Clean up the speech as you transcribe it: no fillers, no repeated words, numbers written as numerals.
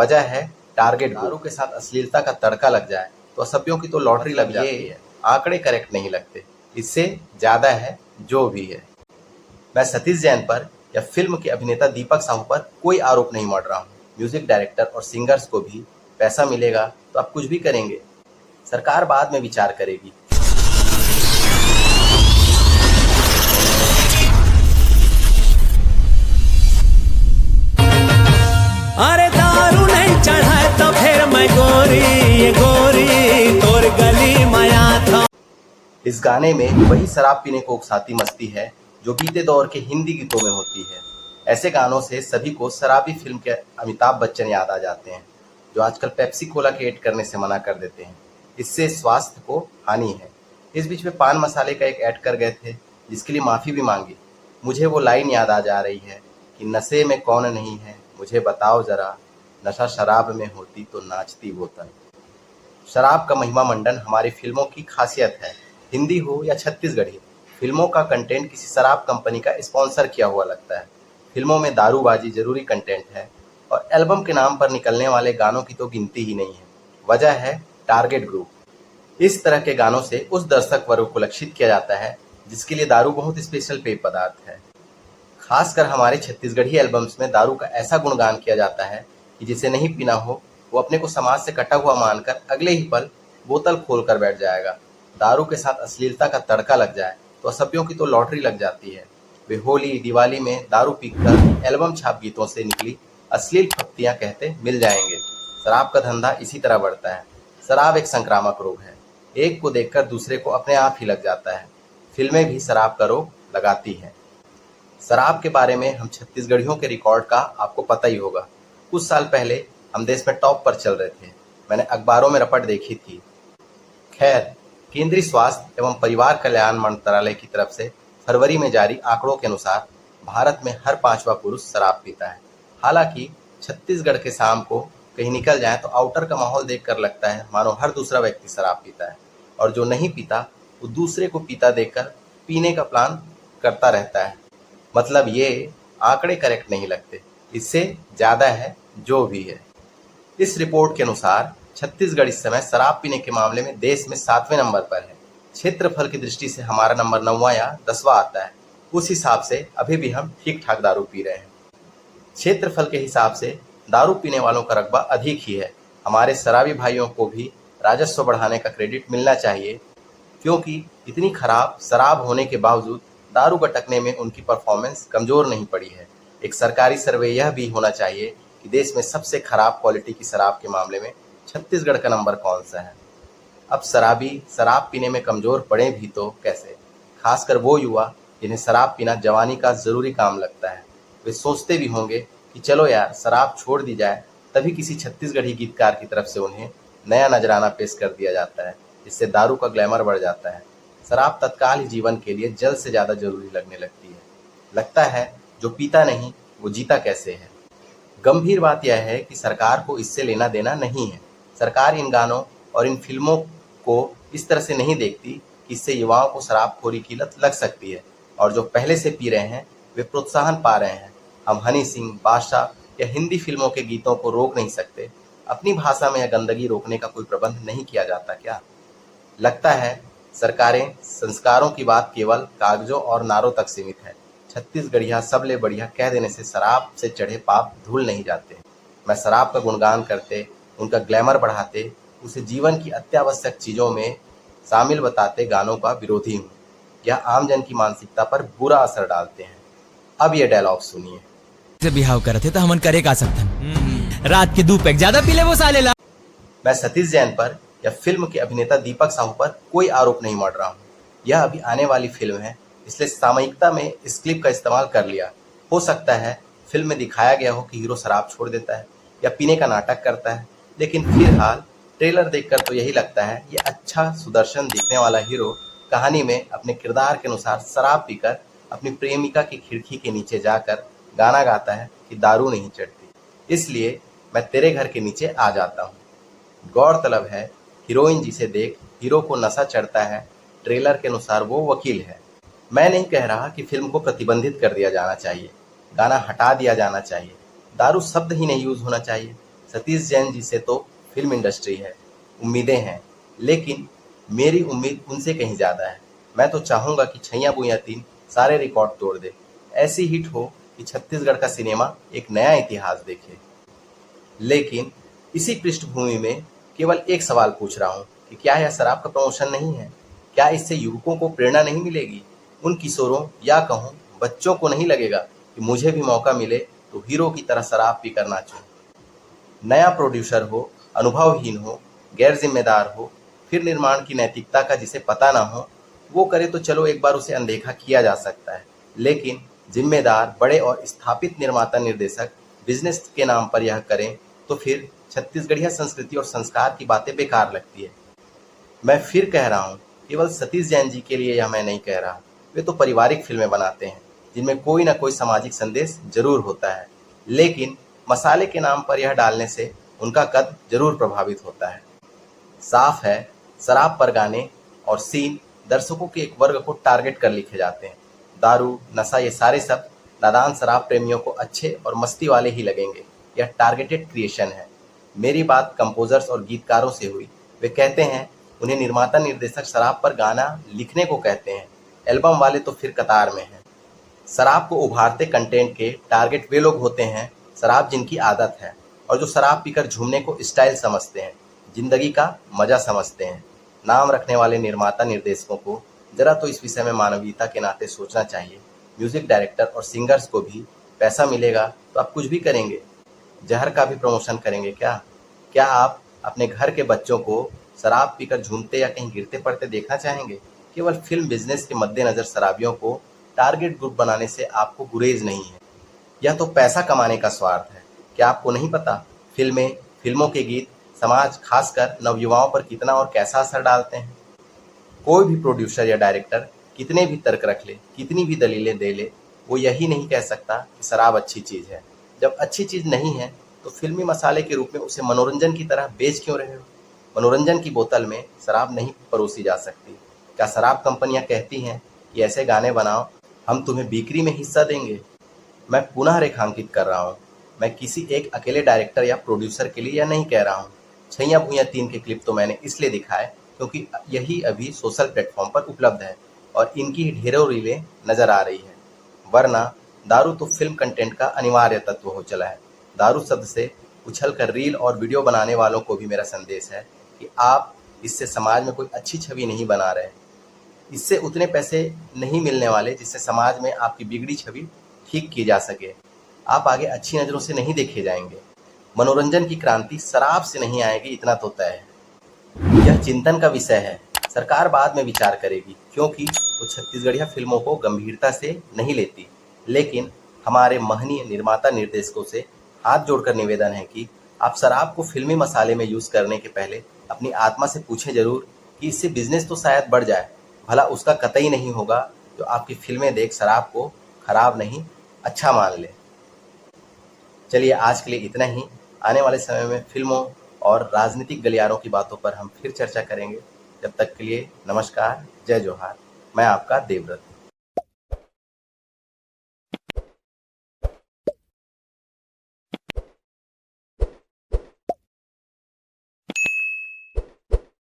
वजह है टारगेट। दारू के साथ अश्लीलता का तड़का लग जाए तो असभ्यों की तो लॉटरी लग जाती है। आंकड़े करेक्ट नहीं लगते, इससे ज्यादा है जो भी है। मैं सतीश जैन पर या फिल्म के अभिनेता दीपक साहू पर कोई आरोप नहीं मढ़ रहा हूँ। म्यूजिक डायरेक्टर और सिंगर्स को भी पैसा मिलेगा तो आप कुछ भी करेंगे, सरकार बाद में विचार करेगी। अरे दारू नहीं चढ़ाए तो फिर मैं गोरी तोर गली माया था। इस गाने में वही शराब पीने को उकसाती मस्ती है जो बीते दौर के हिंदी गीतों में होती है। ऐसे गानों से सभी को शराबी फिल्म के अमिताभ बच्चन याद आ जाते हैं, जो आजकल पेप्सी कोला के ऐड करने से मना कर देते हैं। इससे स्वास्थ्य को हानि है। इस बीच में पान मसाले का एक ऐड कर गए थे, जिसके लिए माफी भी मांगी। मुझे वो लाइन याद आ जा रही है कि नशे में कौन नहीं है मुझे बताओ जरा, नशा शराब में होती तो नाचती बोतल। शराब का महिमा मंडन हमारी फिल्मों की खासियत है। हिंदी हो या छत्तीसगढ़ी, फिल्मों का कंटेंट किसी शराब कंपनी का स्पॉन्सर किया हुआ लगता है। फिल्मों में दारूबाजी जरूरी कंटेंट है और एल्बम के नाम पर निकलने वाले गानों की तो गिनती ही नहीं है। वजह है टारगेट ग्रुप। इस तरह के गानों से उस दर्शक वर्ग को लक्षित किया जाता है जिसके लिए दारू बहुत स्पेशल पेय पदार्थ है। खासकर हमारे छत्तीसगढ़ी एल्बम्स में दारू का ऐसा गुणगान किया जाता है कि जिसे नहीं पीना हो वो अपने को समाज से कटा हुआ मानकर अगले ही पल बोतल खोल कर बैठ जाएगा। दारू के साथ अश्लीलता का तड़का लग जाए तो असभ्यों की तो लॉटरी लग जाती है। वे होली दिवाली में दारू पीकर एल्बम छाप गीतों से निकली अश्लील पत्तियां कहते मिल जाएंगे। शराब का धंधा इसी तरह बढ़ता है। शराब एक संक्रामक रोग है, एक को देखकर दूसरे को अपने आप ही लग जाता है। फिल्में भी शराब का रोग लगाती हैं। शराब के बारे में हम छत्तीसगढ़ियों के रिकॉर्ड का आपको पता ही होगा। कुछ साल पहले हम देश में टॉप पर चल रहे थे। मैंने अखबारों में रपट देखी थी। खैर, केंद्रीय स्वास्थ्य एवं परिवार कल्याण मंत्रालय की तरफ से फरवरी में जारी आंकड़ों के अनुसार भारत में हर 5वां पुरुष शराब पीता है। हालांकि छत्तीसगढ़ के शाम को कहीं निकल जाए तो आउटर का माहौल देखकर लगता है मानो हर दूसरा व्यक्ति शराब पीता है, और जो नहीं पीता वो दूसरे को पीता देखकर पीने का प्लान करता रहता है। मतलब ये आंकड़े करेक्ट नहीं लगते, इससे ज्यादा है जो भी है। इस रिपोर्ट के अनुसार छत्तीसगढ़ इस समय शराब पीने के मामले में देश में 7वें नंबर पर है। क्षेत्रफल की दृष्टि से हमारा नंबर 9वां या 10वां आता है। उस हिसाब से अभी भी हम ठीक ठाक दारू पी रहे हैं। क्षेत्रफल के हिसाब से दारू पीने वालों का रकबा अधिक ही है। हमारे शराबी भाइयों को भी राजस्व बढ़ाने का क्रेडिट मिलना चाहिए, क्योंकि इतनी खराब शराब होने के बावजूद दारू गटकने में उनकी परफॉर्मेंस कमजोर नहीं पड़ी है। एक सरकारी सर्वे यह भी होना चाहिए कि देश में सबसे खराब क्वालिटी की शराब के मामले में छत्तीसगढ़ का नंबर कौन सा है। अब शराबी शराब पीने में कमजोर पड़े भी तो कैसे, खासकर वो युवा जिन्हें शराब पीना जवानी का जरूरी काम लगता है। वे सोचते भी होंगे कि चलो यार शराब छोड़ दी जाए, तभी किसी छत्तीसगढ़ी गीतकार की तरफ से उन्हें नया नजराना पेश कर दिया जाता है, जिससे दारू का ग्लैमर बढ़ जाता है। शराब तत्काल ही जीवन के लिए जल्द से ज्यादा जरूरी लगने लगती है। लगता है जो पीता नहीं वो जीता कैसे है। गंभीर बात यह है कि सरकार को इससे लेना देना नहीं है। सरकार इन गानों और इन फिल्मों को इस तरह से नहीं देखती कि इससे युवाओं को शराबखोरी की लत लग सकती है, और जो पहले से पी रहे हैं वे प्रोत्साहन पा रहे हैं। हम हनी सिंह, बादशाह या हिंदी फिल्मों के गीतों को रोक नहीं सकते। अपनी भाषा में यह गंदगी रोकने का कोई प्रबंध नहीं किया जाता क्या? लगता है सरकारें संस्कारों की बात केवल कागजों और नारों तक सीमित है। छत्तीसगढ़िया सबले बढ़िया कह देने से शराब से चढ़े पाप धूल नहीं जाते। मैं शराब का गुणगान करते, उनका ग्लैमर बढ़ाते, उसे जीवन की अत्यावश्यक चीजों में शामिल बताते गानों का विरोधी हूँ। यह आमजन की मानसिकता पर बुरा असर डालते हैं। अब ये डायलॉग सुनिए। जब बिहाव करते तो हमन करे का सकथन, रात के 2 पैक ज्यादा पी ले वो साले ला। मैं सतीश जैन पर या फिल्म के अभिनेता दीपक साहू पर कोई आरोप नहीं मढ़ रहा हूँ। यह अभी आने वाली फिल्म है, इसलिए सामयिकता में इस क्लिप का इस्तेमाल कर लिया। हो सकता है फिल्म में दिखाया गया हो कि हीरो शराब छोड़ देता है या पीने का नाटक करता है, लेकिन फिलहाल ट्रेलर देखकर तो यही लगता है ये अच्छा सुदर्शन दिखने वाला हीरो कहानी में अपने किरदार के अनुसार शराब पीकर अपनी प्रेमिका की खिड़की के नीचे जाकर गाना गाता है कि दारू नहीं चढ़ती, इसलिए मैं तेरे घर के नीचे आ जाता हूँ। गौरतलब है हीरोइन जिसे देख हीरो को नशा चढ़ता है, ट्रेलर के अनुसार वो वकील है। मैं नहीं कह रहा कि फिल्म को प्रतिबंधित कर दिया जाना चाहिए, गाना हटा दिया जाना चाहिए, दारू शब्द ही नहीं यूज होना चाहिए। सतीश जैन जी से तो फिल्म इंडस्ट्री है, उम्मीदें हैं, लेकिन मेरी उम्मीद उनसे कहीं ज़्यादा है। मैं तो चाहूँगा कि छैया बुइयां 3 सारे रिकॉर्ड तोड़ दे, ऐसी हिट हो कि छत्तीसगढ़ का सिनेमा एक नया इतिहास देखे। लेकिन इसी पृष्ठभूमि में केवल एक सवाल पूछ रहा हूँ कि क्या यह शराब का प्रमोशन नहीं है? क्या इससे युवकों को प्रेरणा नहीं मिलेगी? उन किशोरों या कहूँ बच्चों को नहीं लगेगा कि मुझे भी मौका मिले तो हीरो की तरह शराब पी कर नाचूं? नया प्रोड्यूसर हो, अनुभवहीन हो, गैर जिम्मेदार हो, फिर निर्माण की नैतिकता का जिसे पता ना हो, वो करे तो चलो एक बार उसे अनदेखा किया जा सकता है। लेकिन जिम्मेदार, बड़े और स्थापित निर्माता निर्देशक बिजनेस के नाम पर यह करें तो फिर छत्तीसगढ़िया संस्कृति और संस्कार की बातें बेकार लगती है। मैं फिर कह रहा हूँ, केवल सतीश जैन जी के लिए यह मैं नहीं कह रहा। वे तो पारिवारिक फिल्में बनाते हैं जिनमें कोई ना कोई सामाजिक संदेश जरूर होता है, लेकिन मसाले के नाम पर यह डालने से उनका कद जरूर प्रभावित होता है। साफ है, शराब पर गाने और सीन दर्शकों के एक वर्ग को टारगेट कर लिखे जाते हैं। दारू, नशा, ये सारे सब नादान शराब प्रेमियों को अच्छे और मस्ती वाले ही लगेंगे। यह टारगेटेड क्रिएशन है। मेरी बात कंपोजर्स और गीतकारों से हुई। वे कहते हैं उन्हें निर्माता निर्देशक शराब पर गाना लिखने को कहते हैं, एल्बम वाले तो फिर कतार में हैं। शराब को उभारते कंटेंट के टारगेट वे लोग होते हैं शराब जिनकी आदत है और जो शराब पीकर झूमने को स्टाइल समझते हैं, जिंदगी का मजा समझते हैं। नाम रखने वाले निर्माता निर्देशकों को जरा तो इस विषय में मानवीयता के नाते सोचना चाहिए। म्यूजिक डायरेक्टर और सिंगर्स को भी पैसा मिलेगा तो आप कुछ भी करेंगे, जहर का भी प्रमोशन करेंगे क्या? क्या आप अपने घर के बच्चों को शराब पीकर झूमते या कहीं गिरते पड़ते देखना चाहेंगे? केवल फिल्म बिजनेस के मद्देनजर शराबियों को टारगेट ग्रुप बनाने से आपको गुरेज नहीं है, यह तो पैसा कमाने का स्वार्थ है। क्या आपको नहीं पता फिल्में, फिल्मों के गीत समाज, खासकर नवयुवाओं पर कितना और कैसा असर डालते हैं? कोई भी प्रोड्यूसर या डायरेक्टर कितने भी तर्क रख ले, कितनी भी दलीलें दे ले, वो यही नहीं कह सकता कि शराब अच्छी चीज़ है। जब अच्छी चीज़ नहीं है तो फिल्मी मसाले के रूप में उसे मनोरंजन की तरह बेच क्यों रहे हो? मनोरंजन की बोतल में शराब नहीं परोसी जा सकती। क्या शराब कंपनियां कहती हैं कि ऐसे गाने बनाओ, हम तुम्हें बिक्री में हिस्सा देंगे? मैं पुनः रेखांकित कर रहा हूँ, मैं किसी एक अकेले डायरेक्टर या प्रोड्यूसर के लिए यह नहीं कह रहा हूँ। छैया भुइयां 3 के क्लिप तो मैंने इसलिए दिखाए क्योंकि यही अभी सोशल प्लेटफॉर्म पर उपलब्ध है और इनकी ढेरों रीलें नजर आ रही है। वरना दारू तो फिल्म कंटेंट का अनिवार्य तत्व हो चला है। दारू शब्द से उछलकर रील और वीडियो बनाने वालों को भी मेरा संदेश है कि आप इससे समाज में कोई अच्छी छवि नहीं बना रहे। इससे उतने पैसे नहीं मिलने वाले जिससे समाज में आपकी बिगड़ी छवि ठीक की जा सके। आप आगे अच्छी नज़रों से नहीं देखे जाएंगे। मनोरंजन की क्रांति शराब से नहीं आएगी, इतना तो तय है। यह चिंतन का विषय है। सरकार बाद में विचार करेगी क्योंकि वो छत्तीसगढ़िया फिल्मों को गंभीरता से नहीं लेती। लेकिन हमारे महनीय निर्माता निर्देशकों से हाथ जोड़कर निवेदन है कि आप शराब को फिल्मी मसाले में यूज़ करने के पहले अपनी आत्मा से पूछें जरूर कि इससे बिजनेस तो शायद बढ़ जाए, भला उसका कतई नहीं होगा जो आपकी फिल्में देख शराब को खराब नहीं अच्छा मान ले। चलिए आज के लिए इतना ही। आने वाले समय में फिल्मों और राजनीतिक गलियारों की बातों पर हम फिर चर्चा करेंगे। जब तक के लिए नमस्कार, जय जोहार। मैं आपका देवव्रत।